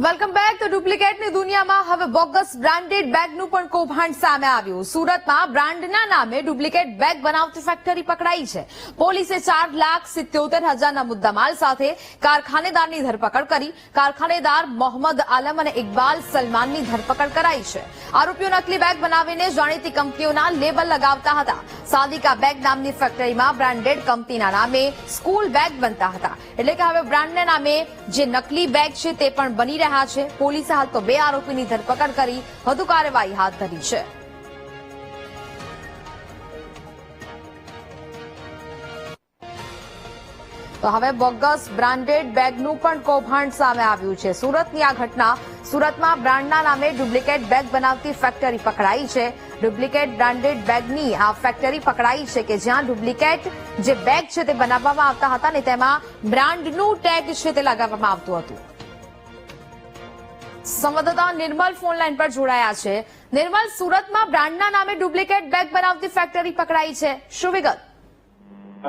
Welcome back. તો ડુપ્લિકેટની દુનિયામાં હવે બોગસ બ્રાન્ડેડ બેગનું પણ કૌભાંડ સામે આવ્યું. સુરતમાં બ્રાન્ડના નામે ડુપ્લિકેટ બેગ બનાવતી ફેક્ટરી પકડાઈ છે. પોલીસે 4,77,000ના મુદ્દામાલ સાથે કારખાનેદારની ધરપકડ કરી. કારખાનેદાર મોહમ્મદ આલમ અને ઇકબાલ સલમાનની ધરપકડ કરાઈ છે. આરોપીઓ નકલી બેગ બનાવીને જાણીતી કંપનીઓના લેબલ લગાવતા હતા. સાદિકા બેગ નામની ફેક્ટરીમાં બ્રાન્ડેડ કંપનીના નામે સ્કૂલ બેગ બનતા હતા. એટલે કે હવે બ્રાન્ડના નામે જે નકલી બેગ છે તે પણ બની રહ્યા છે. પોલીસે હાલ તો 2 આરોપીની ધરપકડ કરી વધુ કાર્યવાહી હાથ ધરી છે. તો હવે બોગસ બ્રાન્ડેડ બેગનું પણ કૌભાંડ સામે આવ્યું છે. સુરતની આ ઘટના. સુરતમાં બ્રાન્ડના નામે ડુપ્લિકેટ બેગ બનાવતી ફેક્ટરી પકડાઈ છે. ડુપ્લિકેટ બ્રાન્ડેડ બેગની આ ફેક્ટરી પકડાઈ છે કે જ્યાં ડુપ્લિકેટ જે બેગ છે તે બનાવવામાં આવતા હતા ને તેમાં બ્રાન્ડનું ટેગ છે તે લગાવવામાં આવતું હતું. સંવાદદાતા નિર્મલ ફોનલાઈન પર જોડાયા છે. નિર્મલ, સુરતમાં બ્રાન્ડના નામે ડુપ્લિકેટ બેગ બનાવતી ફેક્ટરી પકડાઈ છે, શું વિગત?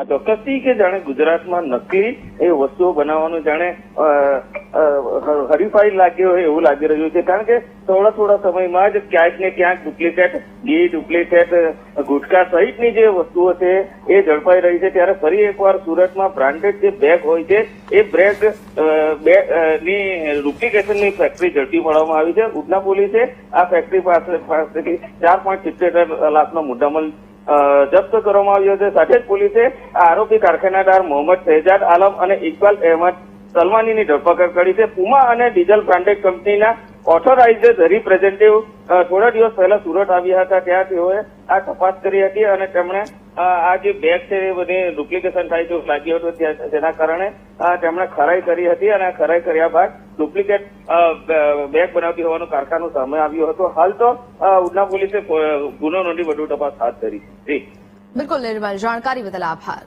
ચોક્કસથી કે જાણે ગુજરાતમાં નકલી એ વસ્તુઓ બનાવવાનું જાણે હરીફાઈ લાગ્યો હોય એવું લાગી રહ્યું છે. કારણ કે થોડા સમયમાં જ ક્યાંક ને ક્યાંક ડુપ્લિકેટ ઘી, ડુપ્લિકેટ ગુટકા સહિતની જે વસ્તુઓ છે એ ઝડપાઈ રહી છે. ત્યારે ફરી એકવાર સુરતમાં બ્રાન્ડેડ જે બેગ હોય છે એ બેગ ની ડુપ્લિકેશનની ફેક્ટરી ઝડપી પાડવામાં આવી છે. ઉધના પોલીસે આ ફેક્ટરી પાસેથી 4.77 લાખનો મુદ્દામાલ જપ્ત કરવામાં આવ્યો છે. સાથે જ પોલીસે આરોપી કારખાનેદાર મોહમ્મદ શહેજાદ આલમ અને ઇકબાલ અહેમદ સલમાનીની ધરપકડ કરી છે. પુમા અને ડીઝલ બ્રાન્ડેડ કંપનીના ઓથોરાઇઝડ રિપ્રેઝેન્ટેટિવ થોડા દિવસ પહેલા સુરત આવ્યા હતા. ત્યાં તેઓએ આ તપાસ કરી હતી અને તેમણે આ જે બેગ છે એ બધી ડુપ્લિકેશન થાય તેવું લાગ્યું હતું. જેના કારણે તેમણે ખરાઈ કરી હતી અને ખરાઈ કર્યા બાદ ડુપ્લિકેટ બેગ બનાવતી હોવાનું કારખાનું સામે આવ્યું હતું. હાલ તો ઉધના પોલીસે ગુનો નોંધી વધુ તપાસ હાથ ધરી છે. બિલકુલ નિર્મલ, જાણકારી બદલ આભાર.